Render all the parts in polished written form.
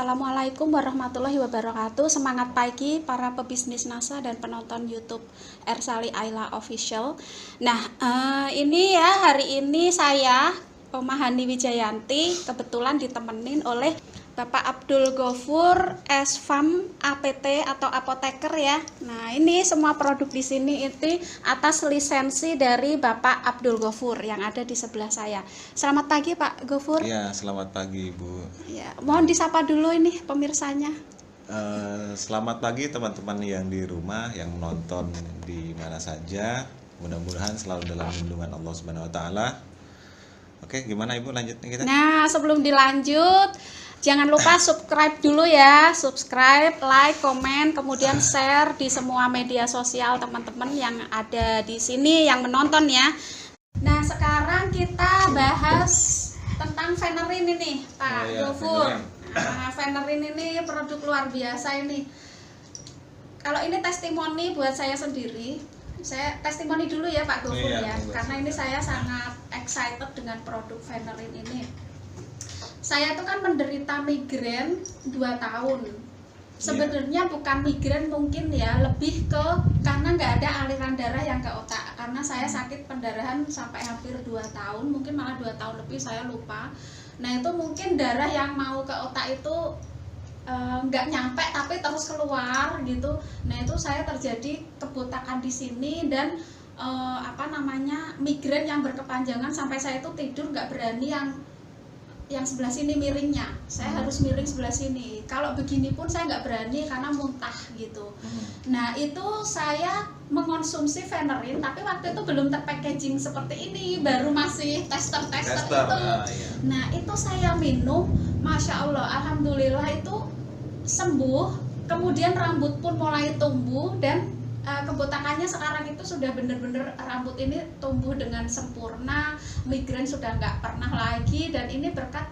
Assalamualaikum warahmatullahi wabarakatuh. Semangat pagi para pebisnis NASA dan penonton YouTube Ersali Ayla Official. Nah, ini ya hari ini saya Mahani Wijayanti kebetulan ditemenin oleh Bapak Abdul Gofur S.Farm APT atau apoteker ya. Nah, ini semua produk di sini itu atas lisensi dari Bapak Abdul Gofur yang ada di sebelah saya. Selamat pagi Pak Gofur. Ya, selamat pagi Bu. Ya, mohon disapa dulu ini pemirsanya. Selamat pagi teman-teman yang di rumah, yang menonton di mana saja. Mudah-mudahan selalu dalam lindungan Allah Subhanahu Wa Taala. Oke, gimana Ibu lanjutnya kita? Nah, sebelum dilanjut, jangan lupa subscribe dulu ya. Subscribe, like, komen, kemudian share di semua media sosial teman-teman yang ada di sini yang menonton ya. Nah, sekarang kita bahas tentang Venerin ini, Pak Gofur. Nah, Venerin ini produk luar biasa ini. Kalau ini testimoni buat saya sendiri. Saya testimoni dulu ya Pak Gofur ya, karena ini saya sangat excited dengan produk Venerin ini. Saya tuh kan menderita migrain 2 tahun. Sebenarnya bukan migrain mungkin ya, lebih ke karena nggak ada aliran darah yang ke otak. Karena saya sakit pendarahan sampai hampir 2 tahun, mungkin malah 2 tahun lebih, saya lupa. Nah itu mungkin darah yang mau ke otak itu nggak nyampe tapi terus keluar gitu. Nah itu saya terjadi kebotakan di sini dan migrain yang berkepanjangan sampai saya itu tidur nggak berani yang sebelah sini miringnya, saya harus miring sebelah sini. Kalau begini pun saya nggak berani karena muntah gitu. Nah itu saya mengonsumsi Venerin, tapi waktu itu belum terpackaging seperti ini, baru masih tester itu. Nah itu saya minum, masya Allah, alhamdulillah itu sembuh. Kemudian rambut pun mulai tumbuh dan kebotakannya sekarang itu sudah benar-benar rambut ini tumbuh dengan sempurna, migrain sudah nggak pernah lagi, dan ini berkat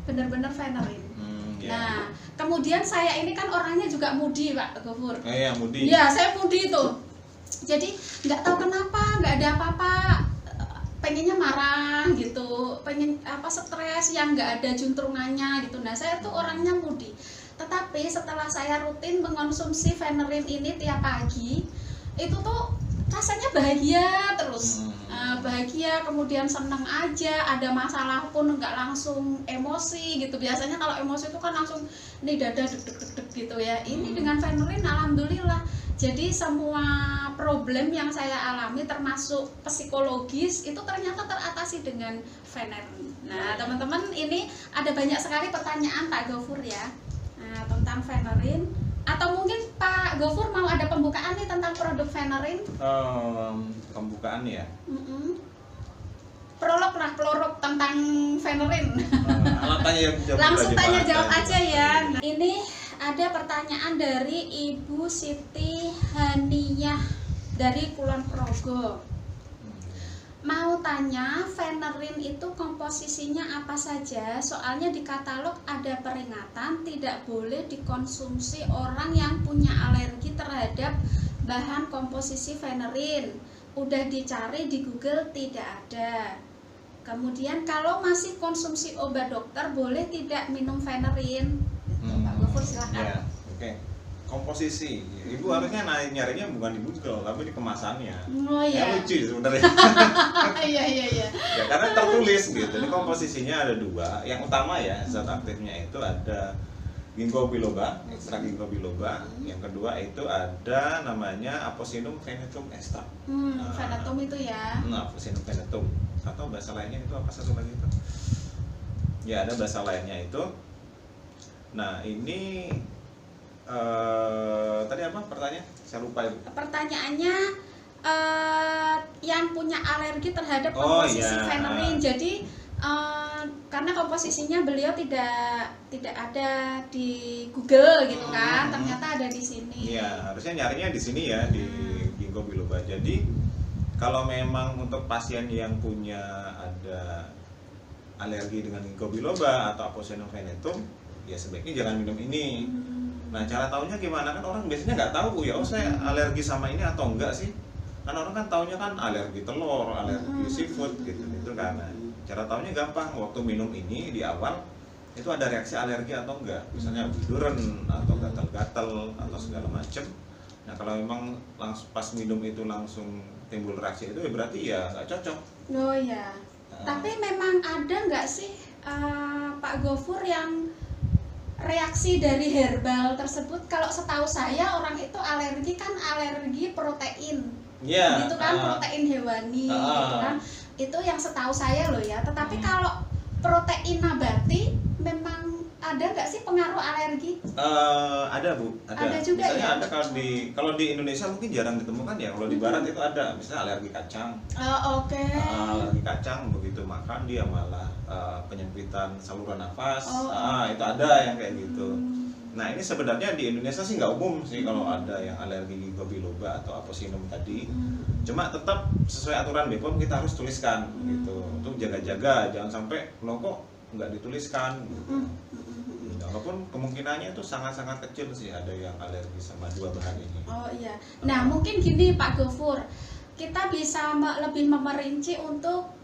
benar-benar Venerin. Nah, kemudian saya ini kan orangnya juga moody Pak Gofur. Moody. Ya, saya moody itu. Jadi nggak tahu kenapa, nggak ada apa-apa, pengennya marah gitu, pengen stres yang nggak ada juntrungannya gitu. Nah, saya tuh orangnya moody. Tetapi setelah saya rutin mengonsumsi Venerin ini tiap pagi, itu tuh rasanya bahagia terus, bahagia, kemudian seneng aja, ada masalah pun nggak langsung emosi gitu. Biasanya kalau emosi itu kan langsung nih dada deg-deg gitu ya. Ini dengan Venerin alhamdulillah, jadi semua problem yang saya alami termasuk psikologis itu ternyata teratasi dengan Venerin. Nah teman-teman, ini ada banyak sekali pertanyaan Pak Gofur ya, nah, tentang Venerin. Atau mungkin Pak Gofur mau ada pembukaan nih tentang produk Venerin? Pembukaan ya? Prolog tentang Venerin. Langsung tanya jawab aja ya. Nah, ini ada pertanyaan dari Ibu Siti Haniyah dari Kulon Progo. Mau tanya, Venerin itu komposisinya apa saja? Soalnya di katalog ada peringatan tidak boleh dikonsumsi orang yang punya alergi terhadap bahan komposisi Venerin. Udah dicari di Google tidak ada. Kemudian kalau masih konsumsi obat dokter, boleh tidak minum Venerin? Pak Gofur silahkan. Oke. Komposisi, Ibu harusnya nyarinya bukan di Google, tapi di kemasannya. Oh iya. Lucu sebenarnya. Iya. Ya, karena tertulis gitu. Ini komposisinya ada 2. Yang utama ya, zat aktifnya itu ada ginkgo biloba, ekstrak ginkgo biloba. Yang kedua itu ada namanya Aposinum venetum extract. Venetum itu ya. Aposinum venetum. Atau bahasa lainnya itu apa satu lagi itu? Ya, ada bahasa lainnya itu. Nah, ini tadi apa pertanyaan? Saya lupa Ibu. Pertanyaannya yang punya alergi terhadap komposisi Venerin. Jadi karena komposisinya beliau tidak ada di Google gitu kan, ternyata ada di sini. Iya, harusnya nyarinya di sini ya, di ginkgo biloba. Jadi kalau memang untuk pasien yang punya ada alergi dengan ginkgo biloba atau Aposinum venetum, ya sebaiknya jangan minum ini. Nah, cara taunya gimana? Kan orang biasanya nggak tahu ya, saya alergi sama ini atau enggak sih? Kan orang kan taunya kan alergi telur, alergi seafood gitu kan. Nah, cara taunya gampang, waktu minum ini di awal itu ada reaksi alergi atau enggak, misalnya biduren atau gatal-gatal atau segala macam. Nah kalau memang langsung pas minum itu langsung timbul reaksi itu ya berarti ya nggak cocok. Oh ya. Tapi memang ada nggak sih Pak Gofur yang reaksi dari herbal tersebut? Kalau setahu saya orang itu alergi kan alergi protein, gitu kan, protein hewani, gitu kan. Itu yang setahu saya loh ya. Tetapi kalau protein nabati memang ada nggak sih pengaruh alergi? Ada Bu, Ada juga. Misalnya ya? ada kalau di Indonesia mungkin jarang ditemukan ya. Kalau di Barat itu ada, misalnya alergi kacang. Oke. Alergi kacang, begitu makan dia malah penyempitan saluran nafas. Itu ada yang kayak gitu. Nah ini sebenarnya di Indonesia sih nggak umum sih kalau ada yang alergi ginkgo biloba atau aposinum tadi. Cuma tetap sesuai aturan BPOM kita harus tuliskan gitu untuk jaga-jaga, jangan sampai lo kok nggak dituliskan gitu. Walaupun kemungkinannya itu sangat-sangat kecil sih ada yang alergi sama dua bahan ini. Oh iya. Nah mungkin gini Pak Gofur, kita bisa lebih memerinci untuk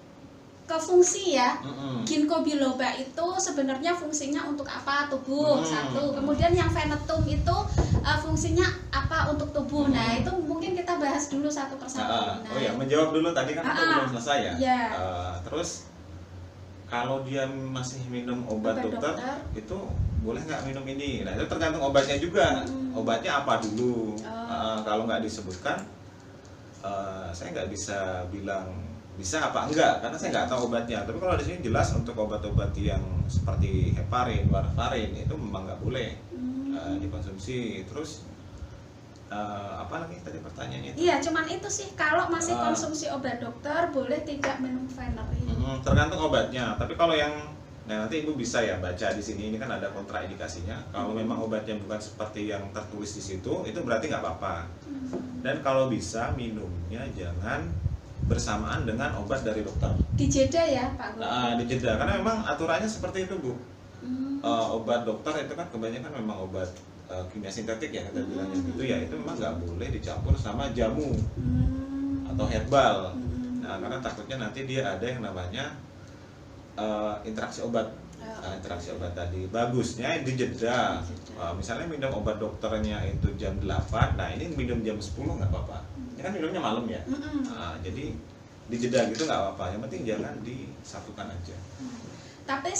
ke fungsi ya. Ginkgo biloba itu sebenarnya fungsinya untuk apa tubuh, satu. Kemudian yang venetum itu fungsinya apa untuk tubuh. Nah itu mungkin kita bahas dulu satu persatu. Oh ya, menjawab dulu tadi kan itu belum selesai ya. Yeah. Terus kalau dia masih minum obat dokter itu boleh nggak minum ini? Nah itu tergantung obatnya juga. Obatnya apa dulu? Kalau nggak disebutkan, saya nggak bisa bilang bisa apa enggak karena saya nggak tahu obatnya. Tapi kalau di sini jelas untuk obat-obat yang seperti heparin, warfarin itu memang nggak boleh dikonsumsi. Terus apa lagi tadi pertanyaannya? Iya, cuman itu sih kalau masih konsumsi obat dokter boleh tidak minum Venerin. Tergantung obatnya. Tapi kalau yang nanti Ibu bisa ya baca di sini, ini kan ada kontraindikasinya. Kalau memang obatnya bukan seperti yang tertulis di situ, itu berarti nggak apa-apa. Dan kalau bisa minumnya jangan bersamaan dengan obat dari dokter. Dijeda ya Pak Gofur? Dijeda, karena memang aturannya seperti itu Bu. Obat dokter itu kan kebanyakan memang obat kimia sintetik ya kita bilangnya gitu ya, itu memang nggak boleh dicampur sama jamu atau herbal. Nah karena takutnya nanti dia ada yang namanya interaksi obat. Interaksi obat tadi bagusnya dijeda. Misalnya minum obat dokternya itu jam 8, nah ini minum jam 10 nggak apa-apa. Ini kan minumnya malam ya. Jadi dijeda gitu nggak apa-apa. Yang penting jangan disatukan aja. Tapi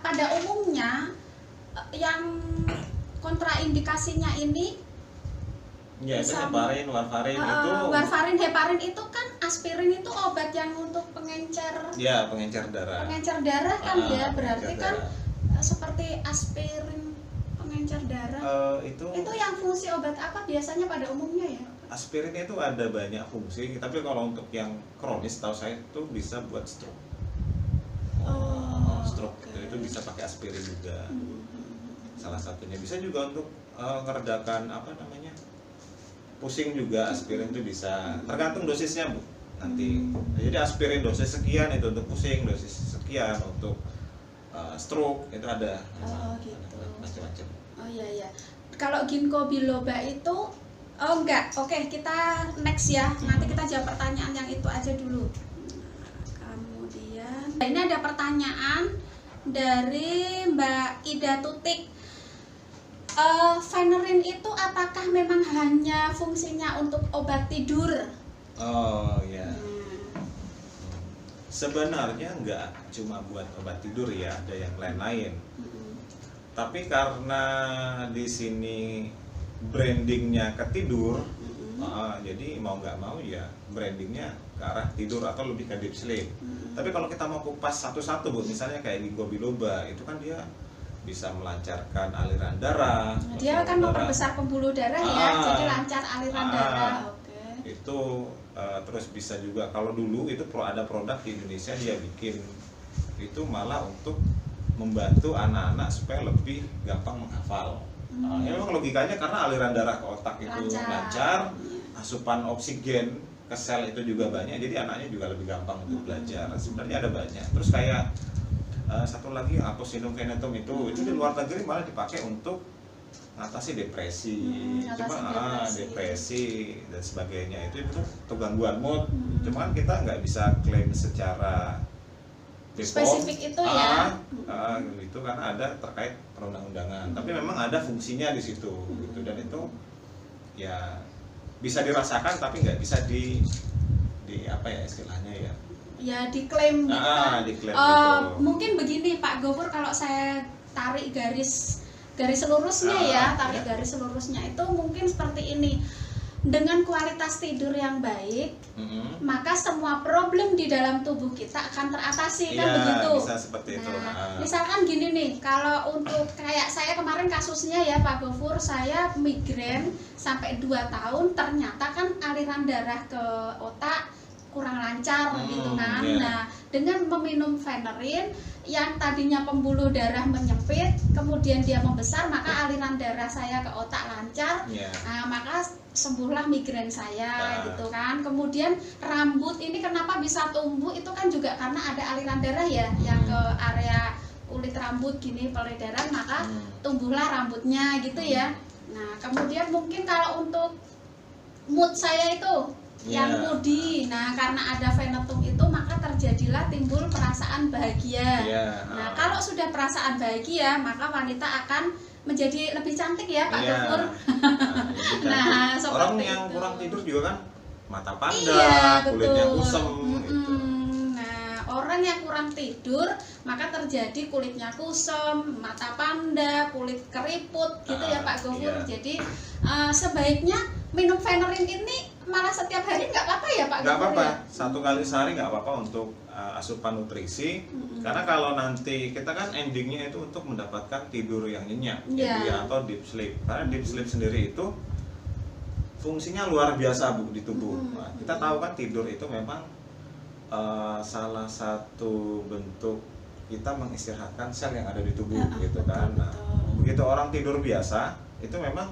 pada umumnya yang kontraindikasinya ini ya itu heparin, warfarin itu. Warfarin, heparin itu kan aspirin itu obat yang untuk pengencer. Ya, pengencer darah. Pengencer darah kan ya, berarti kan seperti aspirin pengencer darah. Itu yang fungsi obat apa biasanya pada umumnya ya? Aspirin itu ada banyak fungsi, tapi kalau untuk yang kronis tahu saya itu bisa buat stroke. Stroke itu bisa pakai aspirin juga. Salah satunya bisa juga untuk meredakan apa namanya pusing juga, aspirin itu bisa, tergantung dosisnya Bu nanti. Jadi aspirin dosis sekian itu untuk pusing, dosis sekian untuk stroke itu ada. Gitu. Macam-macam. Oh iya. Kalau ginkgo biloba itu enggak. Oke, kita next ya. Nanti kita jawab pertanyaan yang itu aja dulu. Kemudian ini ada pertanyaan dari Mbak Ida Tutik. Venerin itu apakah memang hanya fungsinya untuk obat tidur? Oh ya. Sebenarnya enggak cuma buat obat tidur ya, ada yang lain-lain. Tapi karena di sini brandingnya ke tidur, jadi mau nggak mau ya brandingnya ke arah tidur atau lebih ke deep sleep. Tapi kalau kita mau kupas satu-satu Bu, misalnya kayak ginkgo biloba itu kan dia bisa melancarkan aliran darah. Dia akan memperbesar pembuluh darah ya, jadi lancar aliran darah. Itu terus bisa juga kalau dulu itu ada produk di Indonesia dia bikin itu malah untuk membantu anak-anak supaya lebih gampang menghafal. Ya memang logikanya karena aliran darah ke otak itu lancar, asupan oksigen ke sel itu juga banyak, jadi anaknya juga lebih gampang untuk belajar. Sebenarnya ada banyak. Terus kayak satu lagi aposinum venetum itu di luar negeri malah dipakai untuk mengatasi depresi, depresi dan sebagainya itu gangguan mood. Cuma kan kita nggak bisa klaim secara spesifik itu ya. Itu karena ada terkait perundang-undangan. Tapi memang ada fungsinya di situ gitu, dan itu ya bisa dirasakan tapi nggak bisa di apa ya istilahnya ya. Ya diklaim gitu kan. Diklaim gitu. Mungkin begini Pak Gofur, kalau saya tarik garis lurusnya tarik garis lurusnya itu mungkin seperti ini. Dengan kualitas tidur yang baik, maka semua problem di dalam tubuh kita akan teratasi, kan begitu. Bisa seperti itu. Misalkan gini nih, kalau untuk kayak saya kemarin kasusnya ya Pak Gofur, saya migrain sampai 2 tahun, ternyata kan aliran darah ke otak kurang lancar gitu kan. Nah, dengan meminum Venerin yang tadinya pembuluh darah menyempit, kemudian dia membesar, maka aliran darah saya ke otak lancar. Nah, maka sembuhlah migrain saya gitu kan. Kemudian rambut ini kenapa bisa tumbuh, itu kan juga karena ada aliran darah ya yang ke area kulit rambut gini, peredaran, maka tumbuhlah rambutnya gitu ya. Nah, kemudian mungkin kalau untuk mood saya itu yang moody, nah karena ada Venetum itu maka terjadilah timbul perasaan bahagia. Nah, kalau sudah perasaan bahagia, maka wanita akan menjadi lebih cantik ya Pak Gofur. Nah, orang yang kurang tidur juga kan mata panda, kulitnya kusam gitu. Nah, orang yang kurang tidur maka terjadi kulitnya kusam, mata panda, kulit keriput gitu ya Pak Gofur. Jadi sebaiknya minum Venerin ini malah setiap hari nggak apa-apa ya Pak Gofur? Nggak apa-apa, ya? 1 kali sehari nggak apa-apa untuk asupan nutrisi. Karena kalau nanti kita kan endingnya itu untuk mendapatkan tidur yang nyenyak, atau deep sleep. Karena deep sleep sendiri itu fungsinya luar biasa Bu di tubuh. Nah, kita tahu kan tidur itu memang salah satu bentuk kita mengistirahatkan sel yang ada di tubuh gitu kan. Nah, begitu orang tidur biasa itu memang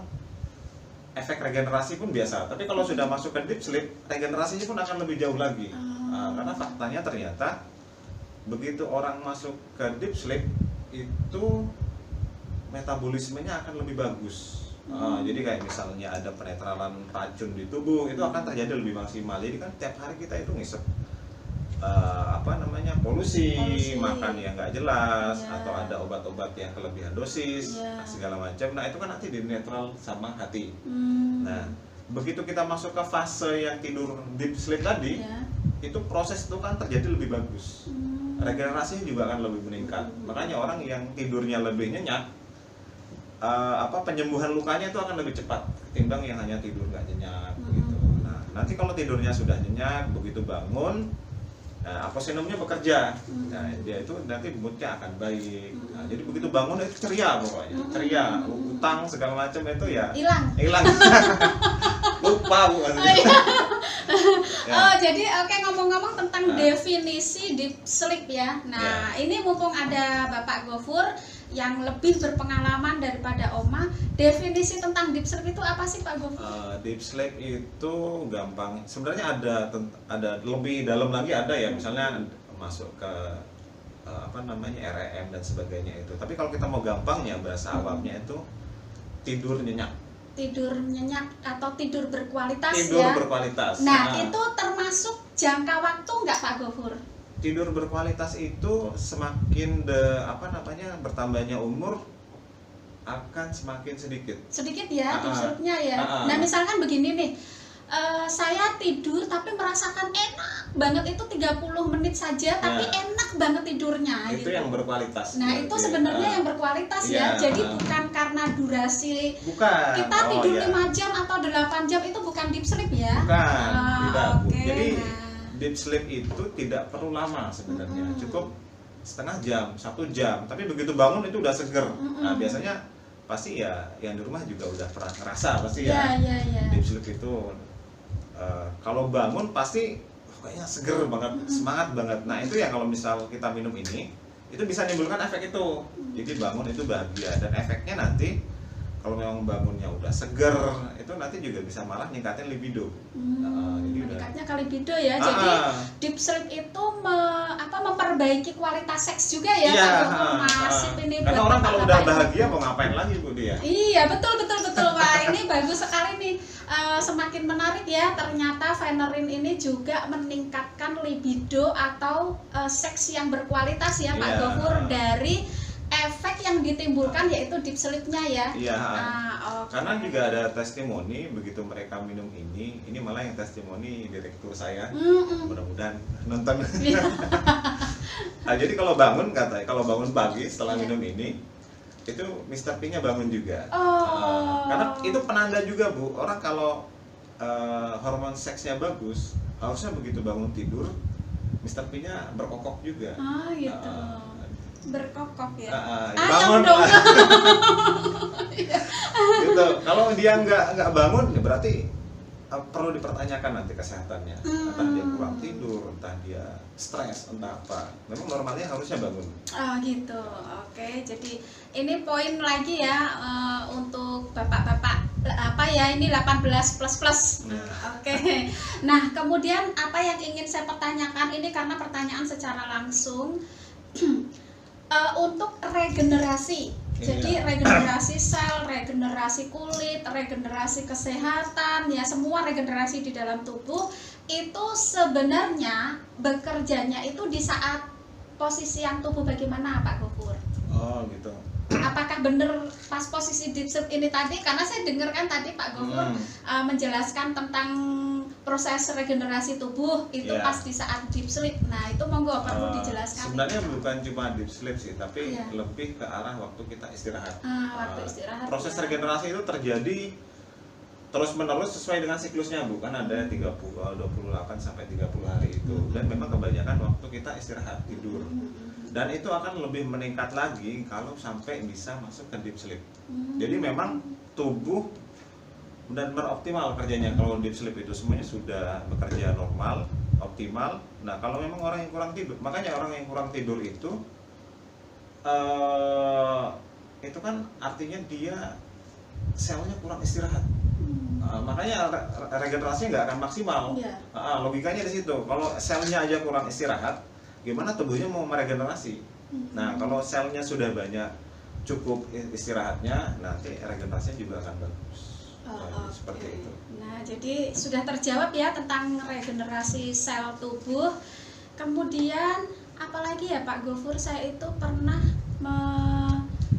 efek regenerasi pun biasa. Tapi kalau sudah masuk ke deep sleep, regenerasinya pun akan lebih jauh lagi. Karena faktanya ternyata begitu orang masuk ke deep sleep itu metabolismenya akan lebih bagus. Jadi kayak misalnya ada penetralan racun di tubuh itu akan terjadi lebih maksimal. Jadi kan tiap hari kita itu ngisep polusi, makan yang nggak jelas, atau ada obat-obat yang kelebihan dosis, segala macam. Nah, itu kan nanti dinetral sama hati. Nah, begitu kita masuk ke fase yang tidur deep sleep tadi, itu proses itu kan terjadi lebih bagus. Regenerasinya juga akan lebih meningkat. Makanya orang yang tidurnya lebih nyenyak, penyembuhan lukanya itu akan lebih cepat ketimbang yang hanya tidur nggak nyenyak gitu. Nah, nanti kalau tidurnya sudah nyenyak, begitu bangun, aposinumnya bekerja. Nah, dia itu nanti moodnya akan baik. Nah, jadi begitu bangun itu ceria pokoknya, ceria. Utang segala macam itu ya hilang. Lupa Bu. Jadi ngomong-ngomong tentang definisi deep sleep ya. Nah, ini mumpung ada Bapak Gofur yang lebih berpengalaman daripada Oma, definisi tentang deep sleep itu apa sih Pak Gofur? Deep sleep itu gampang. Sebenarnya ada lebih dalam lagi ada ya, misalnya masuk ke REM dan sebagainya itu. Tapi kalau kita mau gampangnya bahasa awamnya itu tidur nyenyak. Tidur nyenyak atau tidur berkualitas berkualitas. Nah, itu termasuk jangka waktu nggak Pak Gofur? Tidur berkualitas itu semakin bertambahnya umur akan semakin sedikit ya deep sleep-nya ya. Nah, misalkan begini nih, saya tidur tapi merasakan enak banget itu 30 menit saja, tapi enak banget tidurnya itu gitu. Yang berkualitas. Nah, itu sebenarnya yang berkualitas ya. Jadi bukan karena durasi kita tidur 5 jam atau 8 jam itu bukan deep sleep ya. Bukan, tidak. Jadi deep sleep itu tidak perlu lama sebenarnya, cukup setengah jam, 1 jam. Tapi begitu bangun itu udah seger. Nah, biasanya pasti ya yang di rumah juga udah pernah ngerasa pasti deep sleep itu kalau bangun pasti kayaknya seger banget, semangat banget. Nah, itu ya kalau misal kita minum ini itu bisa menimbulkan efek itu. Jadi bangun itu bahagia, dan efeknya nanti kalau memang bangunnya udah seger itu nanti juga bisa malah ningkatin libido. Jadi meningkatnya ke libido ya. Jadi deep sleep itu memperbaiki kualitas seks juga ya. Masif ini. Karena orang kalau udah bahagia mau ngapain lagi Bu dia? Iya, betul. Wah, ini bagus sekali nih semakin menarik ya, ternyata Venerin ini juga meningkatkan libido atau seks yang berkualitas ya Pak Iya. Gofur, dari efek yang ditimbulkan yaitu deep sleep-nya ya. Iya. Oke. Karena juga ada testimoni begitu mereka minum ini malah yang testimoni direktur saya. Mudah-mudahan nonton. Iya. Nah, jadi kalau bangun pagi setelah Iya. minum ini itu Mr. P-nya bangun juga. Oh. Karena itu penanda juga Bu, orang kalau hormon seksnya bagus, harusnya begitu bangun tidur Mr. P-nya berkokok juga. Gitu. Berkokok ya. Bangun dong. gitu. Kalau dia nggak bangun, ya berarti perlu dipertanyakan nanti kesehatannya. Entah dia kurang tidur, entah dia stres, entah apa. Memang normalnya harusnya bangun. Gitu. Oke, jadi ini poin lagi ya untuk bapak-bapak apa ya, ini 18 plus. Oke. Nah, kemudian apa yang ingin saya pertanyakan ini karena pertanyaan secara langsung untuk regenerasi. Jadi regenerasi sel, regenerasi kulit, regenerasi kesehatan, ya semua regenerasi di dalam tubuh itu sebenarnya bekerjanya itu di saat posisi yang tubuh bagaimana Pak Gofur? Oh gitu. Apakah benar pas posisi deep sleep ini tadi? Karena saya dengar kan tadi Pak Gofur menjelaskan tentang proses regenerasi tubuh itu pas di saat deep sleep. Nah itu monggo perlu dijelaskan. Sebenarnya bukan cuma deep sleep sih, tapi lebih ke arah waktu kita istirahat. Waktu istirahat. Proses regenerasi itu terjadi terus menerus sesuai dengan siklusnya Bu, kan ada 28 sampai 30 hari itu, dan memang kebanyakan waktu kita istirahat tidur. Dan itu akan lebih meningkat lagi kalau sampai bisa masuk ke deep sleep. Jadi memang tubuh benar-benar optimal kerjanya kalau deep sleep itu semuanya sudah bekerja normal, optimal. Nah kalau memang orang yang kurang tidur, makanya orang yang kurang tidur itu kan artinya dia selnya kurang istirahat. Makanya regenerasinya nggak akan maksimal. Logikanya di situ. Kalau selnya aja kurang istirahat, gimana tubuhnya mau meregenerasi? Nah kalau selnya sudah banyak cukup istirahatnya, nanti regenerasinya juga akan bagus. Seperti itu. Nah, jadi sudah terjawab ya tentang regenerasi sel tubuh. Kemudian apalagi ya Pak Gofur, saya itu pernah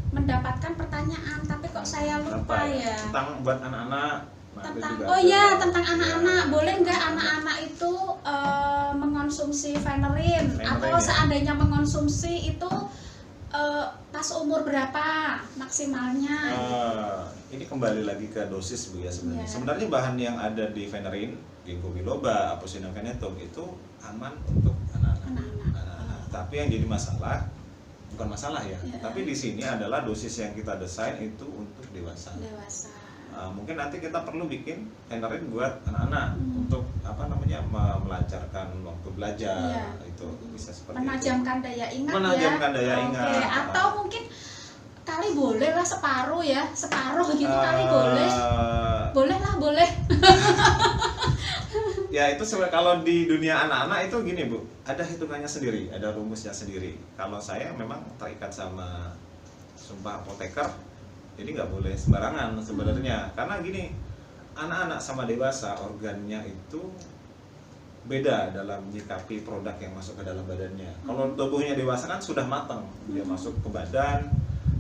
mendapatkan pertanyaan tapi kok saya lupa ya. Tentang buat anak-anak. Tentang anak-anak. Boleh nggak anak-anak itu mengonsumsi Venerin atau seandainya mengonsumsi itu pas umur berapa maksimalnya? Ini kembali lagi ke dosis Bu ya sebenarnya. Sebenarnya bahan yang ada di Venerin, ginkgo biloba, apocynon venetum itu aman untuk anak-anak. Tapi yang jadi masalah bukan masalah ya. Tapi di sini adalah dosis yang kita desain itu untuk dewasa. Mungkin nanti kita perlu bikin Venerin buat anak-anak untuk melancarkan waktu belajar. Itu bisa seperti menajamkan itu. daya ingat. Menajamkan daya ingat. Atau mungkin kali boleh lah separuh gitu kali boleh. Boleh. Ya itu kalau di dunia anak-anak itu gini Bu, ada hitungannya sendiri, ada rumusnya sendiri. Kalau saya memang terikat sama sumpah apoteker, jadi nggak boleh sembarangan sebenarnya. Karena gini, anak-anak sama dewasa organnya itu beda dalam menyikapi produk yang masuk ke dalam badannya. Kalau tubuhnya dewasa kan sudah matang, dia masuk ke badan,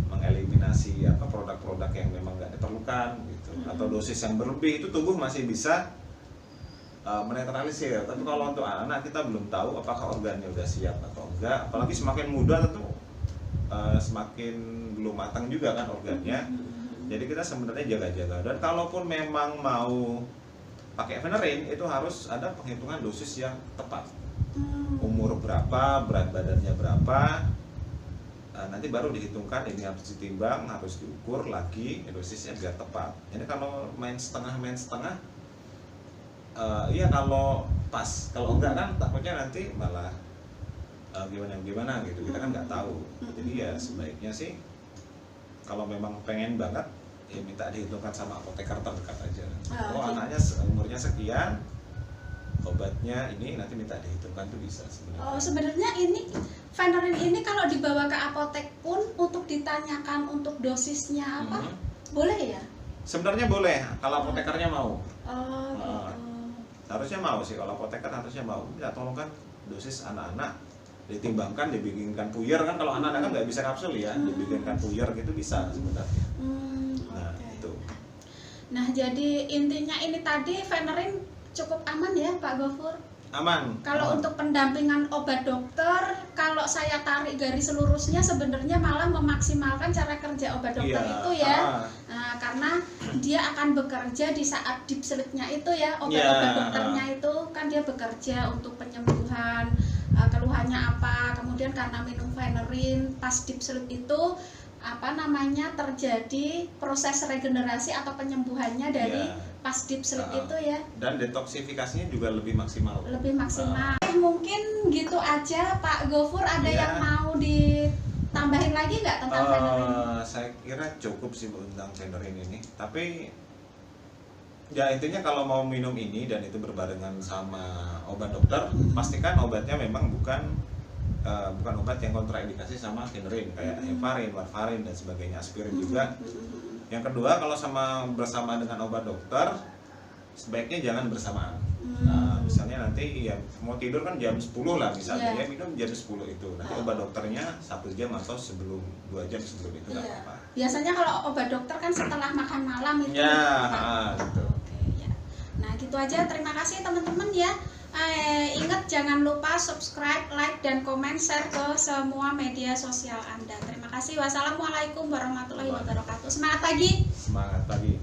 mengeliminasi produk-produk yang memang nggak diperlukan gitu, atau dosis yang berlebih itu tubuh masih bisa menetralisir. Tapi kalau untuk anak kita belum tahu apakah organnya udah siap atau enggak, apalagi semakin muda tentu semakin belum matang juga kan organnya. Jadi kita sebenarnya jaga-jaga, dan kalaupun memang mau pakai Venerin itu harus ada penghitungan dosis yang tepat. Umur berapa, berat badannya berapa, nanti baru dihitungkan, ini harus ditimbang, harus diukur lagi dosisnya biar tepat. Jadi kalau main setengah iya kalau pas, kalau enggak kan takutnya nanti malah gimana gitu, kita kan nggak tahu. Jadi ya sebaiknya sih kalau memang pengen banget ya minta dihitungkan sama apoteker terdekat aja. Kalau anaknya umurnya sekian, obatnya ini nanti minta dihitungkan tuh bisa sebenarnya. Sebenarnya ini Venerin ini kalau dibawa ke apotek pun untuk ditanyakan untuk dosisnya apa boleh ya? Sebenarnya boleh kalau apotekernya mau. Oh, gitu. Harusnya mau sih, kalau apoteker harusnya mau. Ya tolong kan dosis anak-anak ditimbangkan, dibikinkan puyer kan, kalau anak-anak kan nggak bisa kapsul ya, dibikinkan puyer gitu bisa sebenarnya. Nah Oke. itu. Nah, jadi intinya ini tadi Venerin cukup aman ya Pak Gofur. Aman. Kalau untuk pendampingan obat dokter, kalau saya tarik garis lurusnya sebenarnya malah memaksimalkan cara kerja obat dokter itu ya. Nah, karena dia akan bekerja di saat deep sleep-nya itu ya, obat-obat dokternya itu kan dia bekerja untuk penyembuhan keluhannya apa, kemudian karena minum Venerin pas deep sleep itu terjadi proses regenerasi atau penyembuhannya dari pas deep sleep itu ya, dan detoksifikasinya juga lebih maksimal. Mungkin gitu aja Pak Gofur, ada yang mau ditambahin lagi nggak tentang Venerin? Saya kira cukup sih tentang Venerin ini, tapi ya intinya kalau mau minum ini dan itu berbarengan sama obat dokter, pastikan obatnya memang bukan obat yang kontraindikasi sama Venerin kayak heparin, warfarin dan sebagainya, aspirin juga. Yang kedua, kalau bersama dengan obat dokter sebaiknya jangan bersamaan. Nah, misalnya nanti ya mau tidur kan jam 10 lah misalnya, ya minum jam 10 itu. Nanti obat dokternya 1 jam atau 2 jam sebelum itu nggak apa-apa. Biasanya kalau obat dokter kan setelah makan malam itu. Gitu. Oke, ya. Nah, gitu aja. Terima kasih teman-teman ya. Ingat jangan lupa subscribe, like, dan komen, share ke semua media sosial Anda. Terima kasih. Wassalamualaikum warahmatullahi wabarakatuh. Semangat pagi. Semangat pagi.